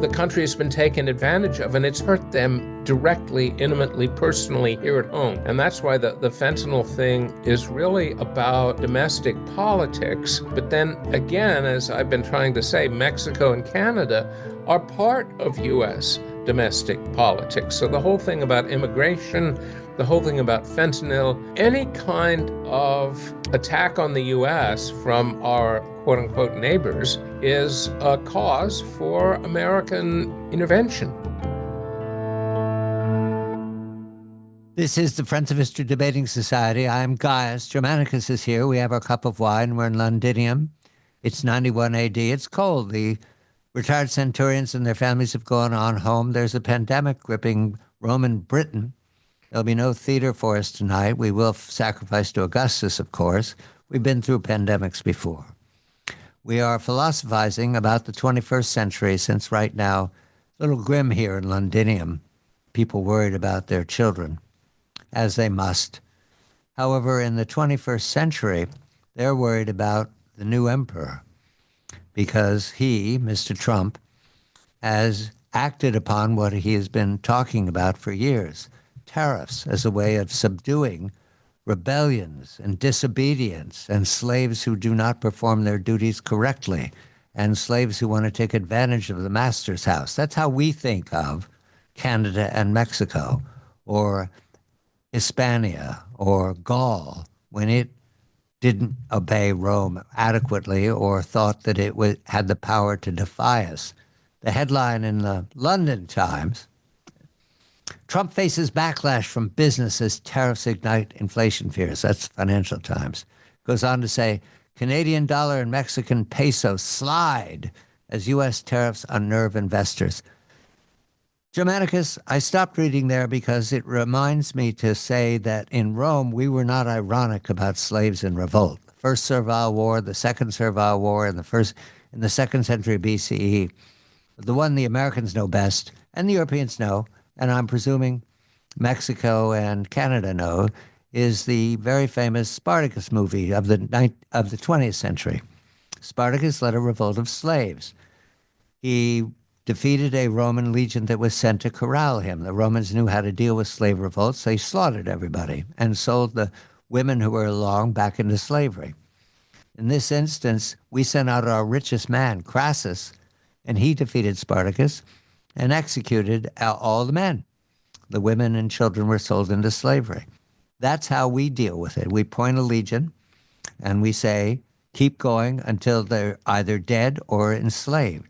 the country has been taken advantage of, and it's hurt them directly, intimately, personally here at home. And that's why the fentanyl thing is really about domestic politics. But then again, as I've been trying to say, Mexico and Canada are part of U.S. domestic politics. So the whole thing about immigration, the whole thing about fentanyl, any kind of attack on the U.S. from our quote-unquote neighbors is a cause for American intervention. This is the Friends of History Debating Society. I'm Gaius. Germanicus is here. We have our cup of wine. We're in Londinium. It's 91 AD. It's cold. The retired centurions and their families have gone on home. There's a pandemic gripping Roman Britain. There'll be no theater for us tonight. We will sacrifice to Augustus, of course. We've been through pandemics before. We are philosophizing about the 21st century, since right now, a little grim here in Londinium. People worried about their children, as they must. However, in the 21st century, they're worried about the new emperor, because he, Mr. Trump, has acted upon what he has been talking about for years, tariffs as a way of subduing rebellions and disobedience and slaves who do not perform their duties correctly and slaves who want to take advantage of the master's house. That's how we think of Canada and Mexico, or Hispania or Gaul, when it didn't obey Rome adequately or thought that it had the power to defy us. The headline in the London Times: Trump faces backlash from business as tariffs ignite inflation fears. That's Financial Times. Goes on to say, Canadian dollar and Mexican peso slide as U.S. tariffs unnerve investors. Germanicus, I stopped reading there because it reminds me to say that in Rome, we were not ironic about slaves in revolt. The First Servile War, the Second Servile War, in the 2nd century BCE, the one the Americans know best, and the Europeans know, and I'm presuming Mexico and Canada know, is the very famous Spartacus movie of the 20th century. Spartacus led a revolt of slaves. He defeated a Roman legion that was sent to corral him. The Romans knew how to deal with slave revolts. They slaughtered everybody and sold the women who were along back into slavery. In this instance, we sent out our richest man, Crassus, and he defeated Spartacus and executed all the men. The women and children were sold into slavery. That's how we deal with it. We point a legion and we say, keep going until they're either dead or enslaved.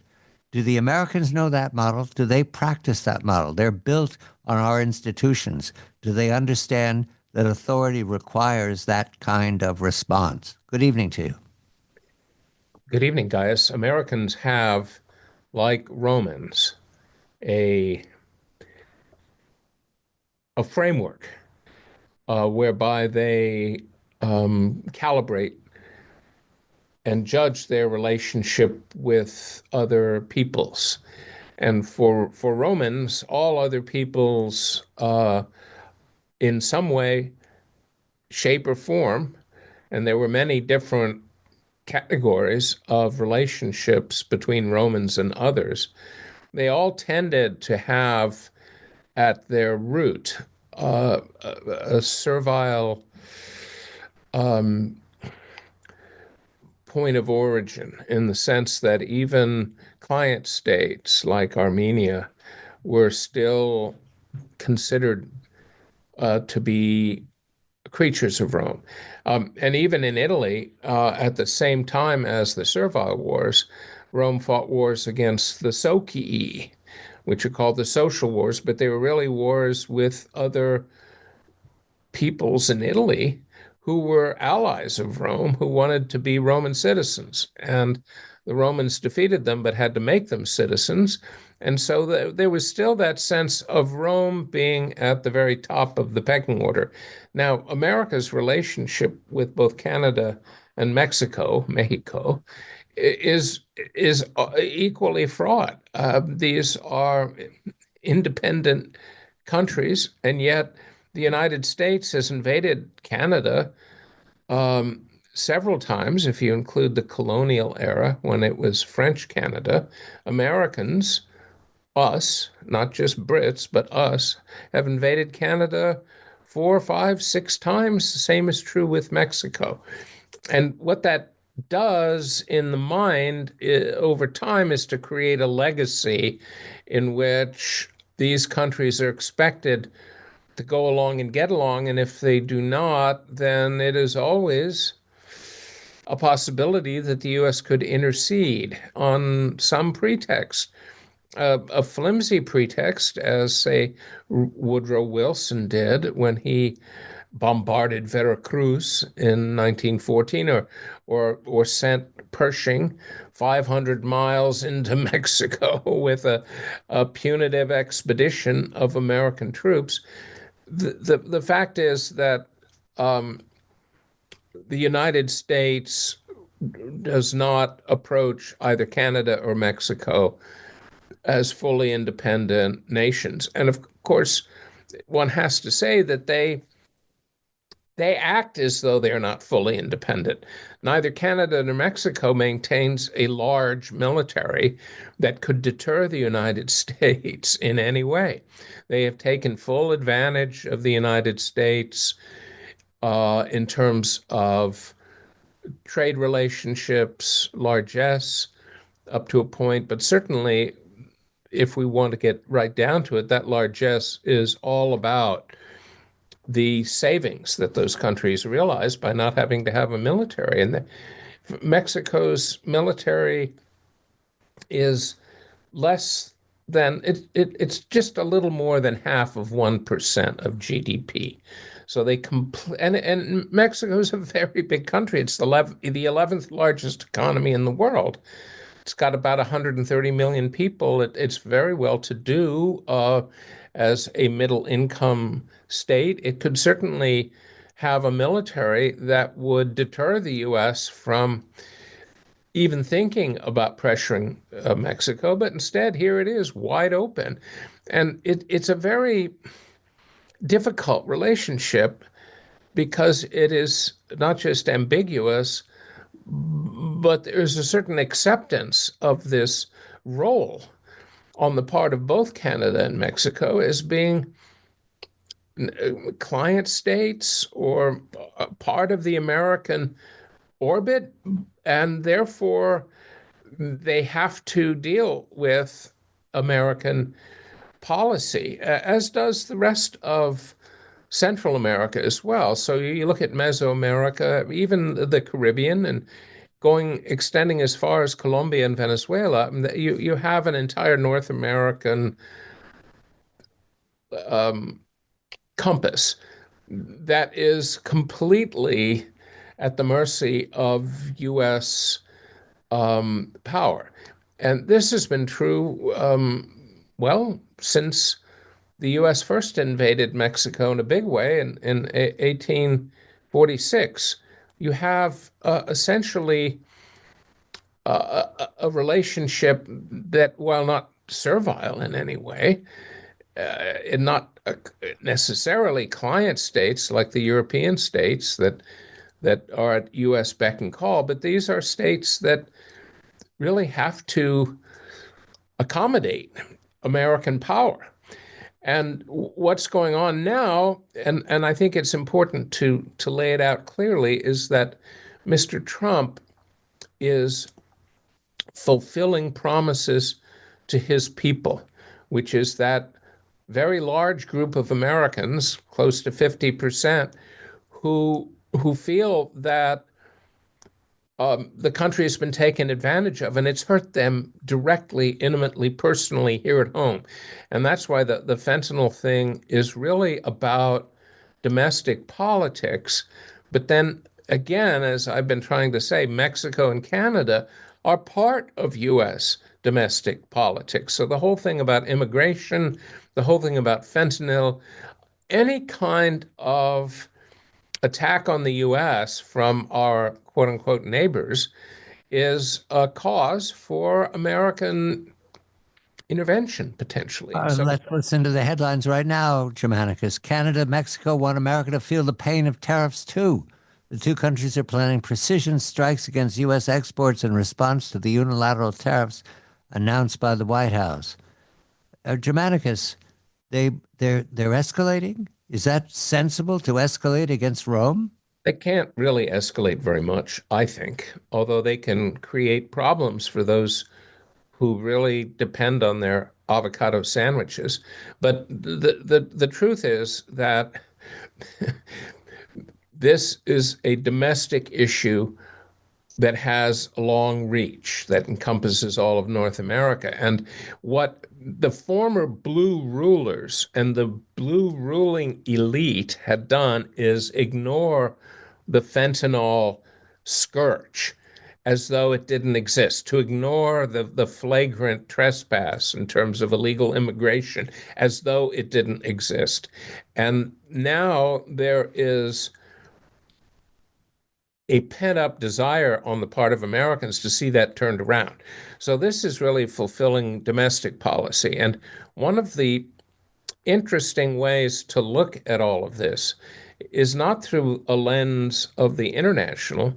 Do the Americans know that model? Do they practice that model? They're built on our institutions. Do they understand that authority requires that kind of response? Good evening to you. Good evening, Gaius. Americans have, like Romans, a framework whereby they calibrate and judge their relationship with other peoples. And for Romans, all other peoples, in some way, shape, or form, and there were many different categories of relationships between Romans and others, they all tended to have at their root a servile point of origin, in the sense that even client states like Armenia were still considered to be creatures of Rome. And even in Italy, at the same time as the Servile Wars, Rome fought wars against the Socii, which are called the social wars, but they were really wars with other peoples in Italy who were allies of Rome, who wanted to be Roman citizens. And the Romans defeated them, but had to make them citizens. And so there was still that sense of Rome being at the very top of the pecking order. Now, America's relationship with both Canada and Mexico, is equally fraught. These are independent countries, and yet the United States has invaded Canada several times. If you include the colonial era, when it was French Canada, Americans us, not just Brits, but us, have invaded Canada 4, 5, 6 times. The same is true with Mexico. And what that does in the mind over time is to create a legacy in which these countries are expected to go along and get along. And if they do not, then it is always a possibility that the U.S. could intercede on some pretext, a flimsy pretext, as, say, Woodrow Wilson did when he bombarded Veracruz in 1914, or sent Pershing 500 miles into Mexico with a punitive expedition of American troops. The fact is that the United States does not approach either Canada or Mexico as fully independent nations. And of course, one has to say that they act as though they are not fully independent. Neither Canada nor Mexico maintains a large military that could deter the United States in any way. They have taken full advantage of the United States in terms of trade relationships, largesse, up to a point, but certainly, if we want to get right down to it, that largesse is all about the savings that those countries realize by not having to have a military. And Mexico's military is less than it's just a little more than half of 1% of GDP. So and Mexico is a very big country. It's the 11th largest economy in the world. It's got about 130 million people. It's very well to do as a middle income state. It could certainly have a military that would deter the U.S. from even thinking about pressuring Mexico. But instead, here it is, wide open. And it's a very difficult relationship because it is not just ambiguous, but there's a certain acceptance of this role on the part of both Canada and Mexico as being client states or part of the American orbit, and therefore they have to deal with American policy, as does the rest of Central America as well. So you look at Mesoamerica, even the Caribbean, and extending as far as Colombia and Venezuela, you have an entire North American compass that is completely at the mercy of U.S. Power. And this has been true, since the U.S. first invaded Mexico in a big way in 1846. You have essentially a relationship that, while not servile in any way, and not necessarily client states like the European states that are at U.S. beck and call, but these are states that really have to accommodate American power. And what's going on now, and I think it's important to lay it out clearly, is that Mr. Trump is fulfilling promises to his people, which is that very large group of Americans, close to 50%, who feel that the country has been taken advantage of, and it's hurt them directly, intimately, personally here at home. And that's why the fentanyl thing is really about domestic politics. But then again, as I've been trying to say, Mexico and Canada are part of U.S. domestic politics. So the whole thing about immigration, the whole thing about fentanyl, any kind of attack on the U.S. from our quote unquote neighbors is a cause for American intervention, potentially. Let's listen to the headlines right now, Germanicus. Canada, Mexico want America to feel the pain of tariffs too. The two countries are planning precision strikes against U.S. exports in response to the unilateral tariffs announced by the White House. Germanicus, they're escalating. Is that sensible to escalate against Rome? They can't really escalate very much, I think, although they can create problems for those who really depend on their avocado sandwiches. But the truth is that this is a domestic issue that has a long reach that encompasses all of North America. And what the former blue rulers and the blue ruling elite had done is ignore the fentanyl scourge as though it didn't exist, to ignore the flagrant trespass in terms of illegal immigration as though it didn't exist. And now there is a pent-up desire on the part of Americans to see that turned around. So this is really fulfilling domestic policy. And one of the interesting ways to look at all of this is not through a lens of the international,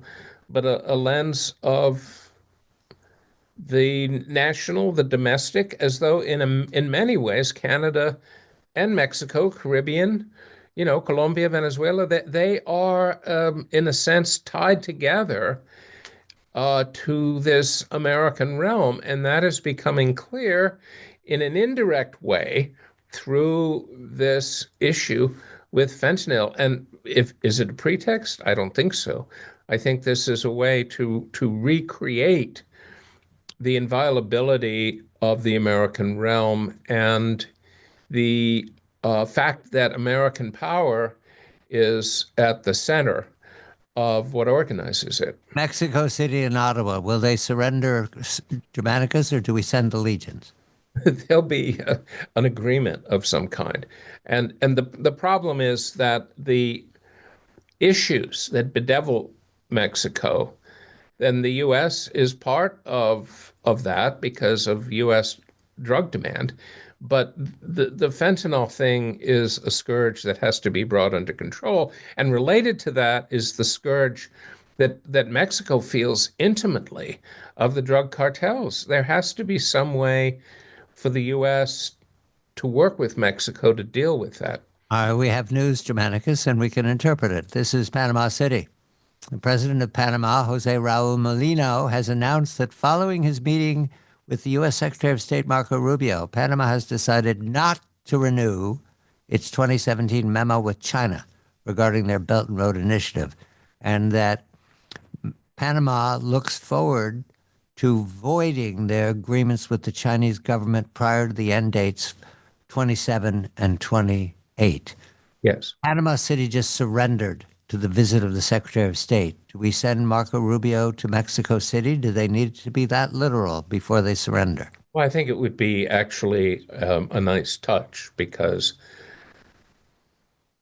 but a lens of the national, the domestic, as though in many ways Canada and Mexico, Caribbean, Colombia, Venezuela, they are in a sense tied together to this American realm, and that is becoming clear in an indirect way through this issue with fentanyl. And is it a pretext? I don't think so. I think this is a way to recreate the inviolability of the American realm and the fact that American power is at the center of what organizes it. Mexico City and Ottawa, will they surrender Germanicus, or do we send the legions? There'll be an agreement of some kind. And the problem is that the issues that bedevil Mexico, then the U.S. is part of that because of U.S. drug demand. But the fentanyl thing is a scourge that has to be brought under control. And related to that is the scourge that Mexico feels intimately of the drug cartels. There has to be some way for the U.S. to work with Mexico to deal with that. We have news, Germanicus, and we can interpret it. This is Panama City. The president of Panama, Jose Raul Molino, has announced that following his meeting with the U.S. Secretary of State Marco Rubio, Panama has decided not to renew its 2017 memo with China regarding their Belt and Road Initiative, and that Panama looks forward to voiding their agreements with the Chinese government prior to the end dates 27 and 28. Yes. Panama City just surrendered to the visit of the Secretary of State. Do we send Marco Rubio to Mexico City? Do they need to be that literal before they surrender? Well, I think it would be actually a nice touch because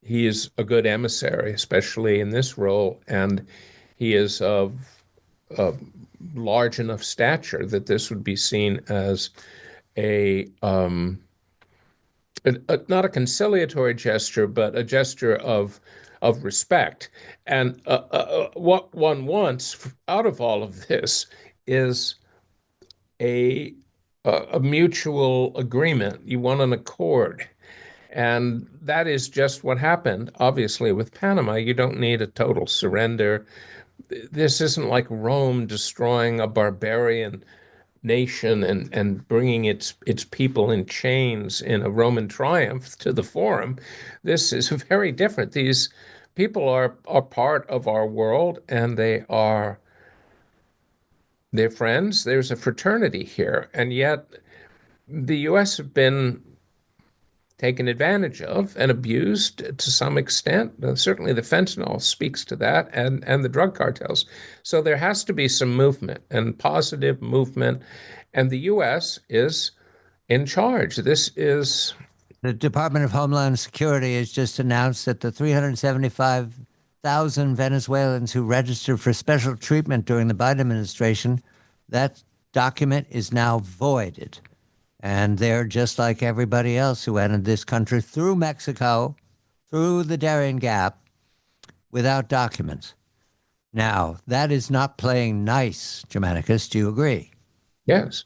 he is a good emissary, especially in this role, and he is of large enough stature that this would be seen as a not a conciliatory gesture, but a gesture of respect. And what one wants out of all of this is a mutual agreement. You want an accord. And that is just what happened, obviously, with Panama. You don't need a total surrender. This isn't like Rome destroying a barbarian nation and bringing its people in chains in a Roman triumph to the Forum. This is very different. These people are part of our world, and they're friends. There's a fraternity here, and yet the U.S. have been taken advantage of and abused to some extent. Certainly the fentanyl speaks to that, and the drug cartels. So there has to be some movement and positive movement, and the U.S. is in charge. This is... The Department of Homeland Security has just announced that the 375,000 Venezuelans who registered for special treatment during the Biden administration, that document is now voided. And they're just like everybody else who entered this country through Mexico, through the Darien Gap, without documents. Now, that is not playing nice, Germanicus. Do you agree? Yes.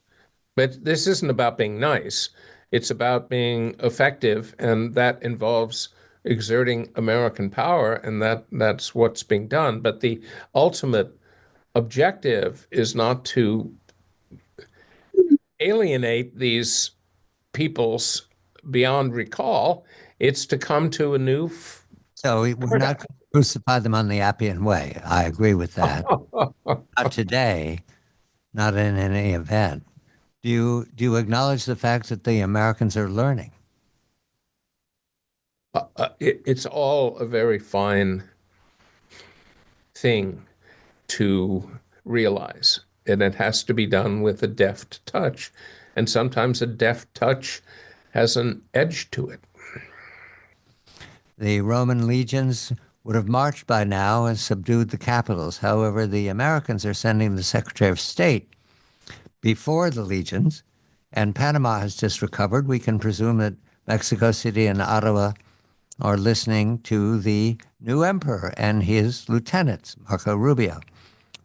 But this isn't about being nice. It's about being effective, and that involves exerting American power, and that's what's being done. But the ultimate objective is not to alienate these peoples beyond recall. It's to come to a new So we're not paradigm. going to crucify them on the Appian Way. I agree with that. Not today, not in any event. Do you acknowledge the fact that the Americans are learning? It's all a very fine thing to realize, and it has to be done with a deft touch. And sometimes a deft touch has an edge to it. The Roman legions would have marched by now and subdued the capitals. However, the Americans are sending the Secretary of State before the legions, and Panama has just recovered. We can presume that Mexico City and Ottawa are listening to the new emperor and his lieutenants, Marco Rubio.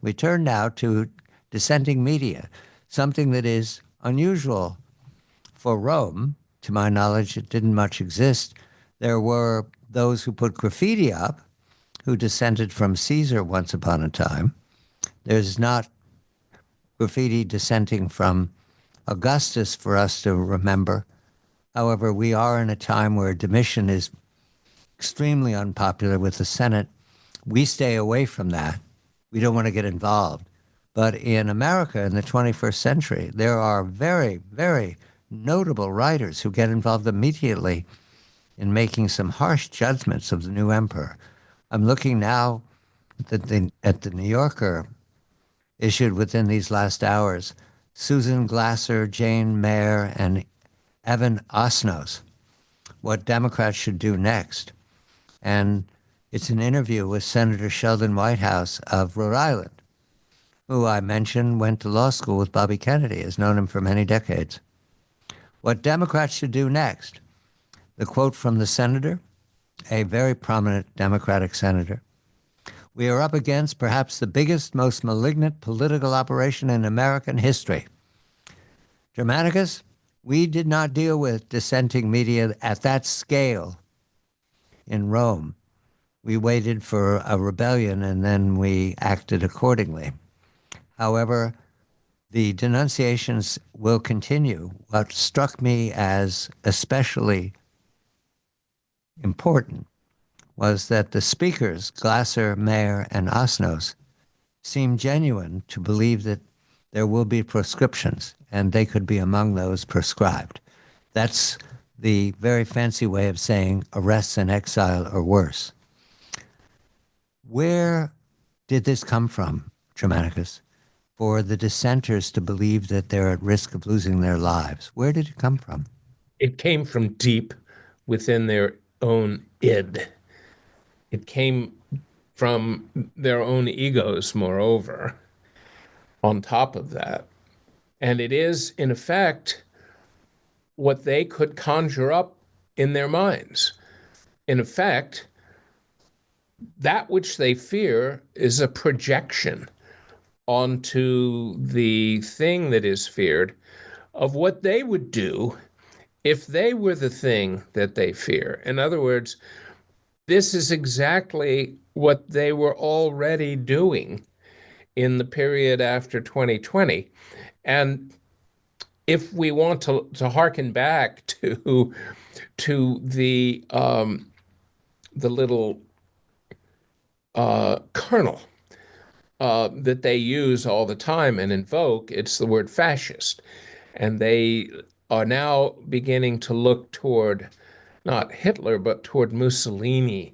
We turn now to dissenting media, something that is unusual for Rome. To my knowledge, it didn't much exist. There were those who put graffiti up who descended from Caesar once upon a time. There's not graffiti dissenting from Augustus for us to remember. However, we are in a time where Domitian is extremely unpopular with the Senate. We stay away from that. We don't want to get involved. But in America in the 21st century, there are very, very notable writers who get involved immediately in making some harsh judgments of the new emperor. I'm looking now at the New Yorker issued within these last hours. Susan Glasser, Jane Mayer, and Evan Osnos, what Democrats should do next. And it's an interview with Senator Sheldon Whitehouse of Rhode Island, who I mentioned went to law school with Bobby Kennedy, has known him for many decades. What Democrats should do next. The quote from the senator, a very prominent Democratic senator. We are up against perhaps the biggest, most malignant political operation in American history. Germanicus, we did not deal with dissenting media at that scale in Rome. We waited for a rebellion and then we acted accordingly. However, the denunciations will continue. What struck me as especially important was that the speakers, Glasser, Mayer, and Osnos, seemed genuine to believe that there will be proscriptions and they could be among those prescribed. That's the very fancy way of saying arrests and exile or worse. Where did this come from, Germanicus, for the dissenters to believe that they're at risk of losing their lives? Where did it come from? It came from deep within their own id. It came from their own egos, moreover, on top of that. And it is, in effect, what they could conjure up in their minds. In effect, that which they fear is a projection onto the thing that is feared of what they would do if they were the thing that they fear. In other words, this is exactly what they were already doing in the period after 2020. And if we want to hearken back to the little kernel that they use all the time and invoke, it's the word fascist. And they are now beginning to look toward not Hitler, but toward Mussolini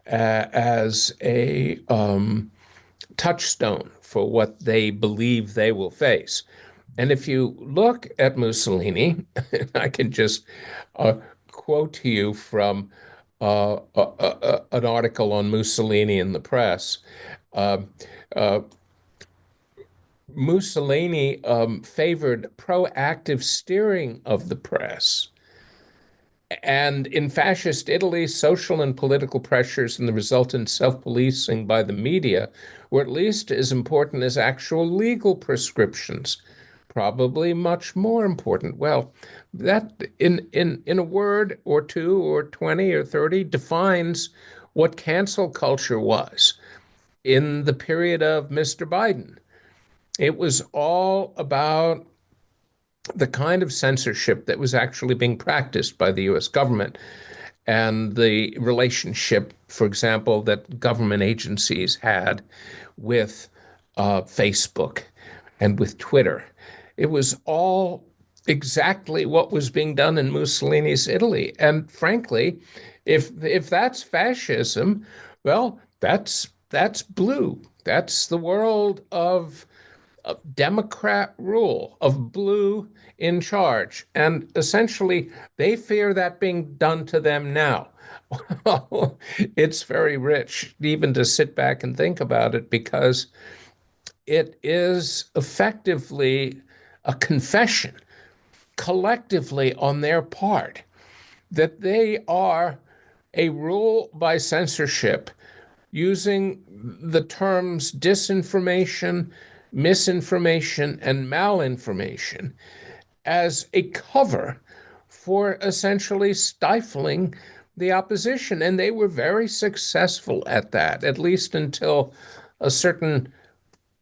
as a touchstone for what they believe they will face. And if you look at Mussolini, I can just quote to you from an article on Mussolini in the press. Uh, uh, Mussolini favored proactive steering of the press. And in fascist Italy, social and political pressures and the resultant self-policing by the media were at least as important as actual legal prescriptions. probably much more important. Well, that in a word or two or 20 or 30 defines what cancel culture was in the period of Mr. Biden. It was all about the kind of censorship that was actually being practiced by the US government and the relationship, for example, that government agencies had with Facebook and with Twitter. It was all exactly what was being done in Mussolini's Italy. And frankly, if that's fascism, well, that's blue. That's the world of Democrat rule, of blue in charge. And essentially, they fear that being done to them now. It's very rich even to sit back and think about it because it is effectively a confession collectively on their part that they are a rule by censorship using the terms disinformation, misinformation, and malinformation as a cover for essentially stifling the opposition. And they were very successful at that, at least until a certain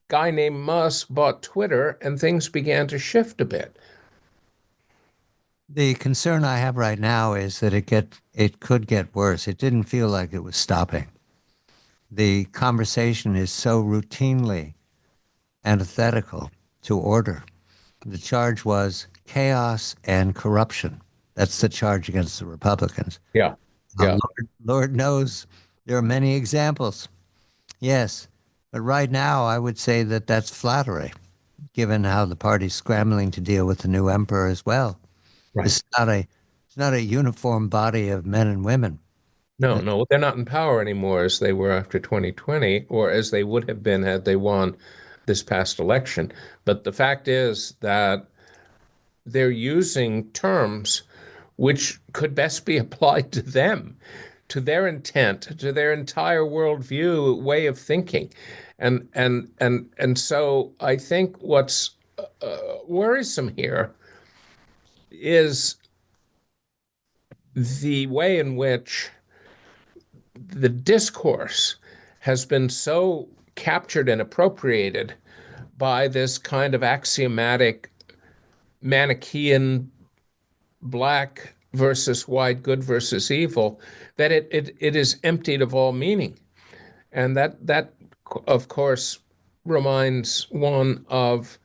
guy named Musk bought Twitter and things began to shift a bit. The concern I have right now is that it could get worse. It didn't feel like it was stopping. The conversation is so routinely antithetical to order. The charge was chaos and corruption. That's the charge against the Republicans. Yeah. Yeah. Lord knows there are many examples. Yes. But right now, I would say that that's flattery, given how the party's scrambling to deal with the new emperor as well. Right. It's not a uniform body of men and women. No, no, they're not in power anymore as they were after 2020, or as they would have been had they won this past election. But the fact is that they're using terms which could best be applied to them, to their intent, to their entire worldview, way of thinking. And so I think what's worrisome here is the way in which the discourse has been so captured and appropriated by this kind of axiomatic Manichaean black versus white, good versus evil, that it is emptied of all meaning. And that of course reminds one of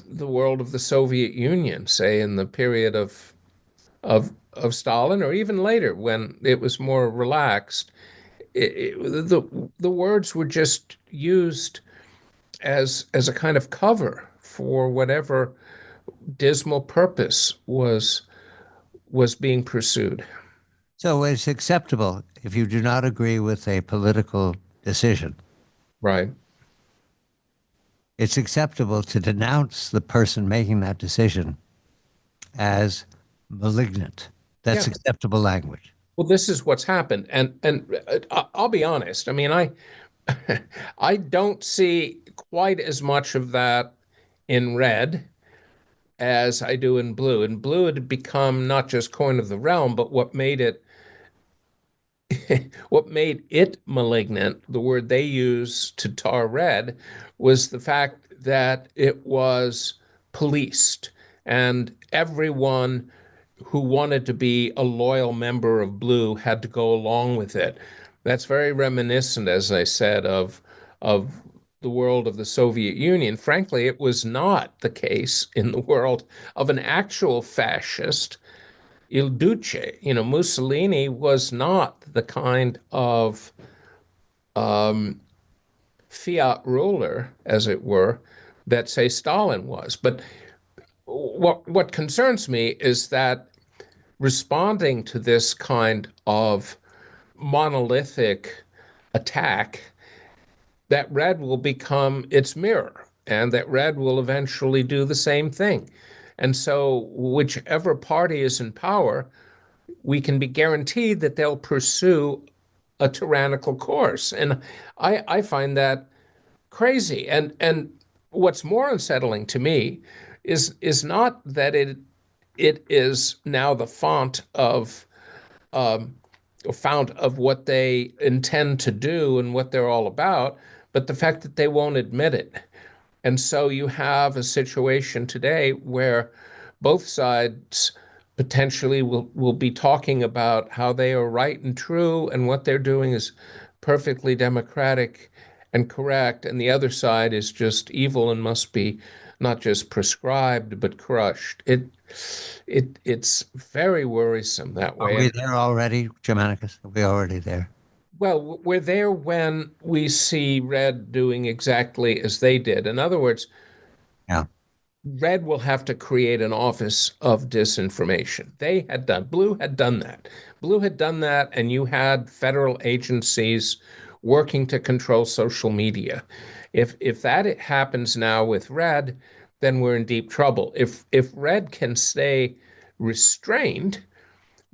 the world of the Soviet Union, say in the period of Stalin, or even later when it was more relaxed. The words were just used as a kind of cover for whatever dismal purpose was being pursued. So it's acceptable if you do not agree with a political decision. Right. It's acceptable to denounce the person making that decision as malignant. That's Yeah. acceptable language. Well, this is what's happened, and I'll be honest. I mean, I don't see quite as much of that in red as I do in blue. In blue, it had become not just coin of the realm, but what made it what made it malignant, the word they use to tar red, was the fact that it was policed, and everyone who wanted to be a loyal member of blue had to go along with it. That's very reminiscent, as I said, of the world of the Soviet Union. Frankly, it was not the case in the world of an actual fascist, Il Duce. You know, Mussolini was not the kind of fiat ruler, as it were, that, say, Stalin was. But what concerns me is that responding to this kind of monolithic attack, that red will become its mirror, and that red will eventually do the same thing. And so, whichever party is in power, we can be guaranteed that they'll pursue a tyrannical course. And I find that crazy. And what's more unsettling to me is not that it is now the um, fount of what they intend to do and what they're all about, but the fact that they won't admit it. And so you have a situation today where both sides potentially will be talking about how they are right and true and what they're doing is perfectly democratic and correct, and the other side is just evil and must be not just prescribed but crushed. It's very worrisome that Are way. we And there already, Germanicus? Are we already there? well, we're there when we see Red doing exactly as they did. In other words, Yeah. Red will have to create an office of disinformation. Blue had done that. Blue had done that, and you had federal agencies working to control social media. If that happens now with Red, then we're in deep trouble. If Red can stay restrained,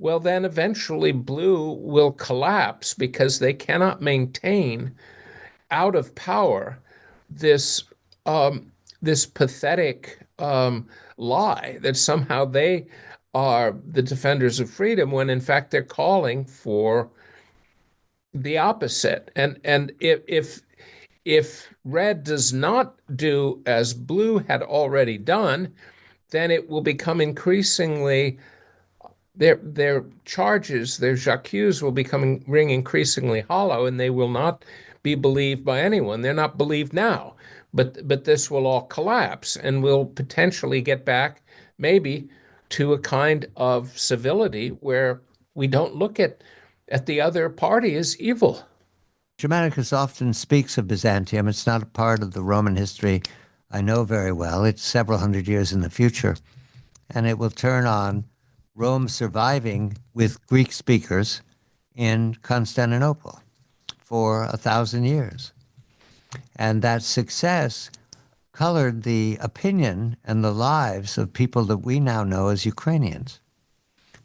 well, then eventually Blue will collapse because they cannot maintain out of power this this pathetic lie that somehow they are the defenders of freedom when in fact they're calling for the opposite. And if Red does not do as Blue had already done, then it will become increasingly their charges, their j'accuse will become ring increasingly hollow, and they will not be believed by anyone. They're not believed now, but this will all collapse, and we'll potentially get back maybe to a kind of civility where we don't look at the other party as evil. Germanicus often speaks of Byzantium. It's not a part of the Roman history I know very well. It's several hundred years in the future, and it will turn on Rome surviving with Greek speakers in Constantinople for 1,000 years. And that success colored the opinion and the lives of people that we now know as Ukrainians.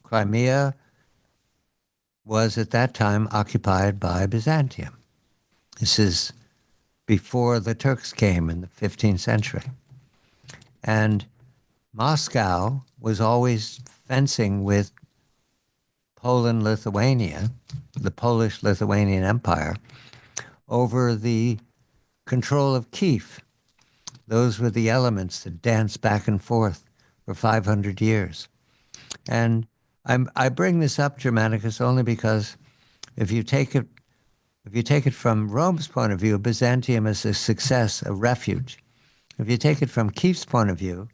Crimea was at that time occupied by Byzantium. This is before the Turks came in the 15th century. And Moscow was always fencing with Poland, Lithuania, the Polish Lithuanian Empire, over the control of Kiev. Those were the elements that danced back and forth for 500 years. And I bring this up, Germanicus, only because if you take it if you take it from Rome's point of view, Byzantium is a success, a refuge. If you take it from Kiev's point of view,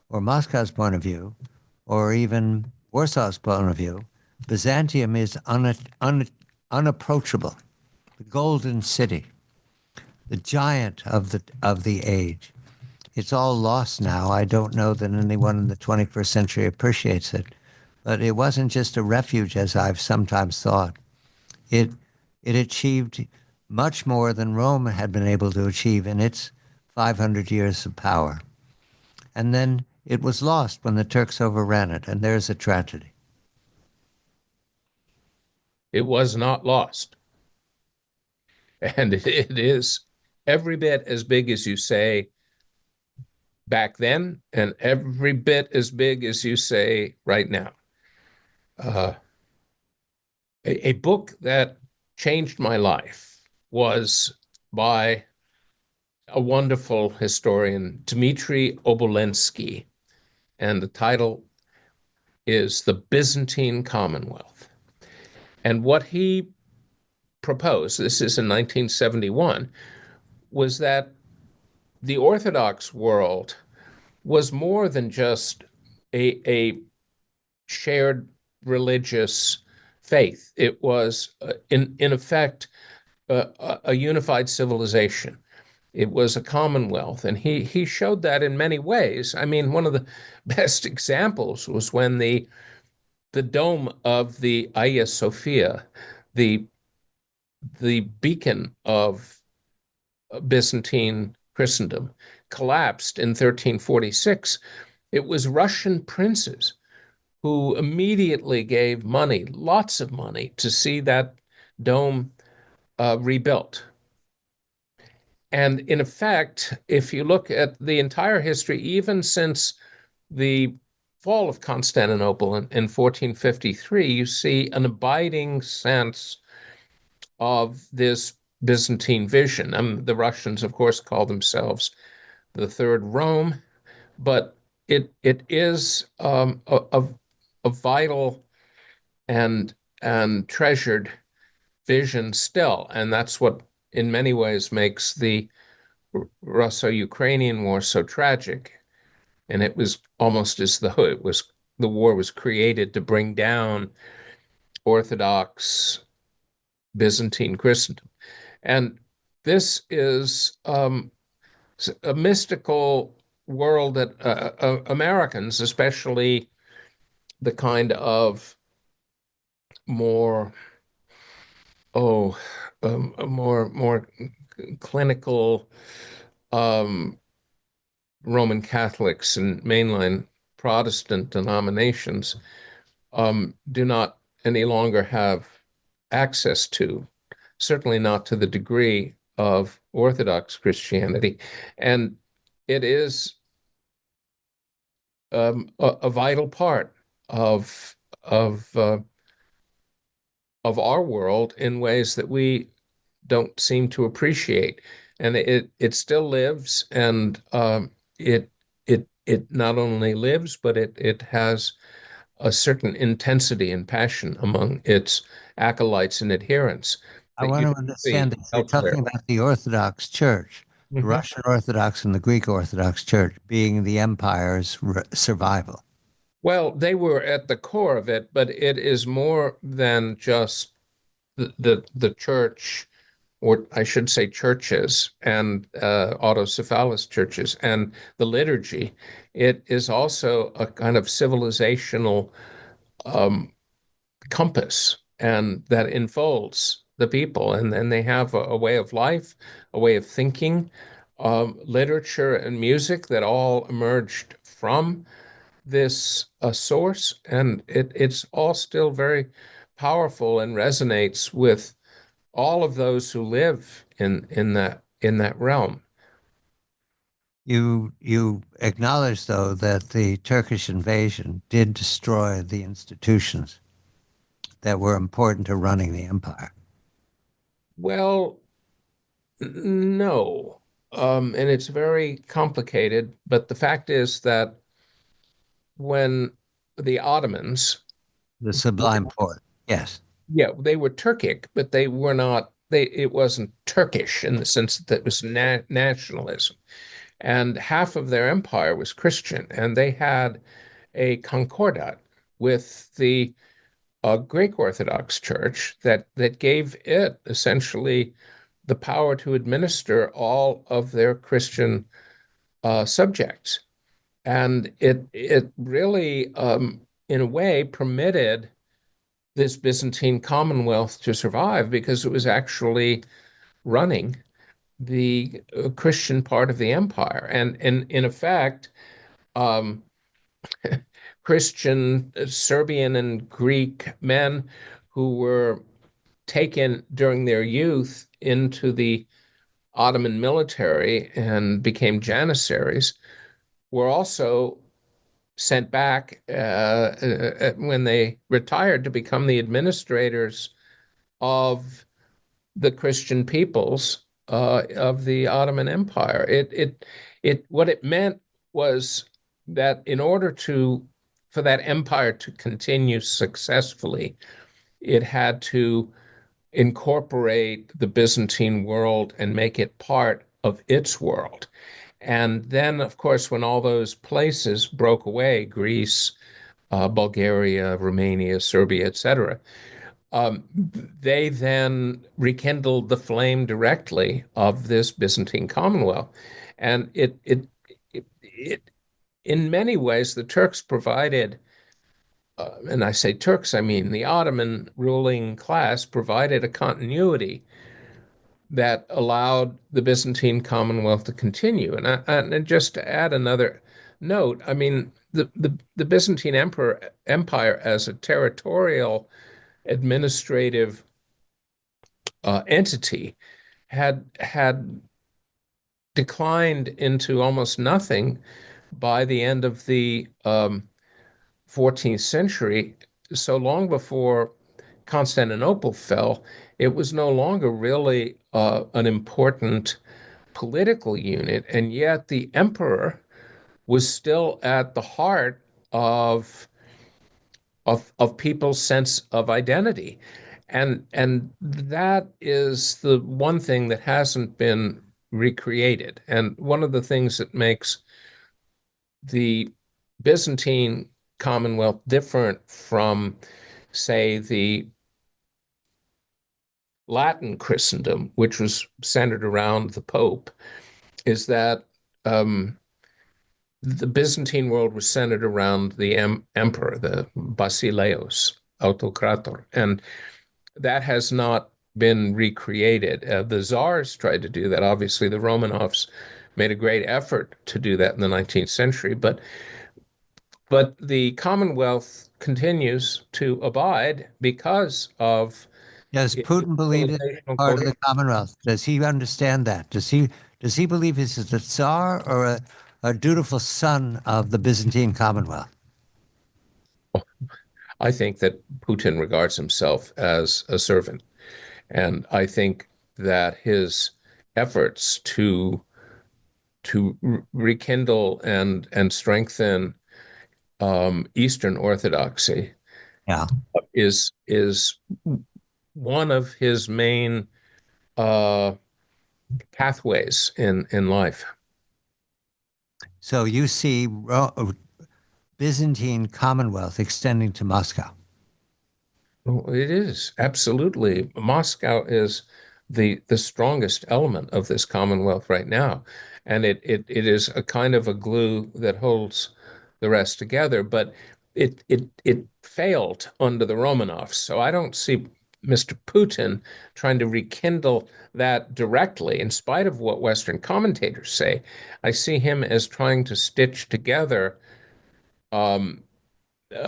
or Moscow's point of view, or even Warsaw's point of view, Byzantium is unapproachable, the golden city, the giant of the age. It's all lost now. I don't know that anyone in the 21st century appreciates it, but it wasn't just a refuge as I've sometimes thought. It it achieved much more than Rome had been able to achieve in its 500 years of power. And then it was lost when the Turks overran it, and there's a tragedy. It was not lost. And it is every bit as big as you say back then, and every bit as big as you say right now. Uh, a book that changed my life was by a wonderful historian, Dmitry Obolensky, and the title is The Byzantine Commonwealth. And what he proposed, this is in 1971, was that the Orthodox world was more than just a shared religious faith. It was, in effect, a unified civilization. It was a commonwealth, and he showed that in many ways. I mean, one of the best examples was when the dome of the Hagia Sophia, the the beacon of Byzantine Christendom, collapsed in 1346. It was Russian princes who immediately gave money, lots of money, to see that dome rebuilt. And in effect, if you look at the entire history, even since the fall of Constantinople in 1453, you see an abiding sense of this Byzantine vision. The Russians, of course, call themselves the Third Rome, but it is a vital and treasured vision still, and that's what, in many ways, makes the Russo-Ukrainian War so tragic. And it was almost as though the war was created to bring down Orthodox Byzantine Christendom. And this is a mystical world that Americans, especially the kind of more, oh, more clinical um, Roman Catholics and mainline Protestant denominations do not any longer have access to, certainly not to the degree of Orthodox Christianity. And it is a vital part of of uh, of our world in ways that we don't seem to appreciate. And it still lives, and it not only lives, but it has a certain intensity and passion among its acolytes and adherents I that you want to don't see understand if you're elsewhere. talking about the Orthodox Church, the Mhm. Russian Orthodox and the Greek Orthodox Church being the empire's survival. Well, they were at the core of it, but it is more than just the church, or I should say churches and autocephalous churches and the liturgy. It is also a kind of civilizational um, compass, and that enfolds the people, and then they have a way of life, a way of thinking, literature and music that all emerged from this source, and it's all still very powerful and resonates with all of those who live in that realm. You acknowledge, though, that the Turkish invasion did destroy the institutions that were important to running the empire. Well, no, and it's very complicated, but the fact is that when the Ottomans, The Sublime Porte, yes. yeah, they were Turkic, but they were not, it wasn't Turkish in the sense that it was nationalism. And half of their empire was Christian, and they had a concordat with the Greek Orthodox Church that gave it essentially the power to administer all of their Christian subjects. And it really, in a way, permitted this Byzantine Commonwealth to survive because it was actually running the Christian part of the empire. And in effect, um, Christian, Serbian, and Greek men who were taken during their youth into the Ottoman military and became janissaries were also sent back when they retired to become the administrators of the Christian peoples of the Ottoman Empire. What it meant was that in order for that empire to continue successfully, it had to incorporate the Byzantine world and make it part of its world. And then, of course, when all those places broke away, Greece, Bulgaria, Romania, Serbia, etc., um, they then rekindled the flame directly of this Byzantine Commonwealth. And in many ways, the Turks provided, and I say Turks, I mean the Ottoman ruling class provided a continuity that allowed the Byzantine Commonwealth to continue. And just to add another note, I mean, the Byzantine Empire as a territorial administrative entity had declined into almost nothing by the end of the 14th century. So long before Constantinople fell, it was no longer really an important political unit, and yet the emperor was still at the heart of people's sense of identity. And that is the one thing that hasn't been recreated. And one of the things that makes the Byzantine Commonwealth different from, say, the Latin Christendom, which was centered around the Pope, is that the Byzantine world was centered around the emperor, the Basileus, Autocrator, and that has not been recreated. The czars tried to do that. Obviously, the Romanovs made a great effort to do that in the 19th century, but the Commonwealth continues to abide because of Does Putin believe that he's civilizational part of the coherence. Commonwealth? Does he understand that? Does he believe he's a Tsar or a dutiful son of the Byzantine Commonwealth? I think that Putin regards himself as a servant, and I think that his efforts to rekindle and strengthen Eastern Orthodoxy Yeah. is one of his main uh, pathways in life. So you see Byzantine Commonwealth extending to Moscow. Well, it is absolutely. Moscow is the strongest element of this Commonwealth right now, and it is a kind of a glue that holds the rest together. But it failed under the Romanovs, so I don't see Mr. Putin trying to rekindle that directly, in spite of what Western commentators say. I see him as trying to stitch together um,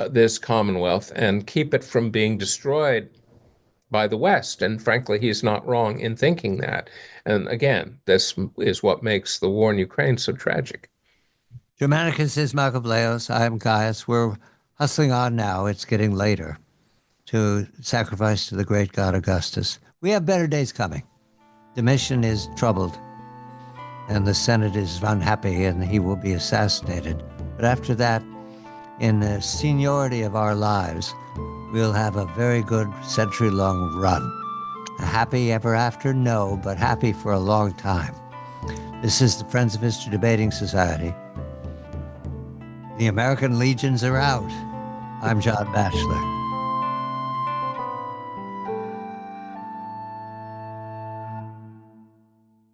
this Commonwealth and keep it from being destroyed by the West. And frankly, he's not wrong in thinking that. And again, this is what makes the war in Ukraine so tragic. Germanicus is Vlahos. I am Gaius. We're hustling on now. It's getting later to sacrifice to the great god Augustus. We have better days coming. Domitian is troubled, and the Senate is unhappy, and he will be assassinated. But after that, in the seniority of our lives, we'll have a very good century-long run. A happy ever after? No, but happy for a long time. This is the Friends of History Debating Society. The American legions are out. I'm John Batchelor.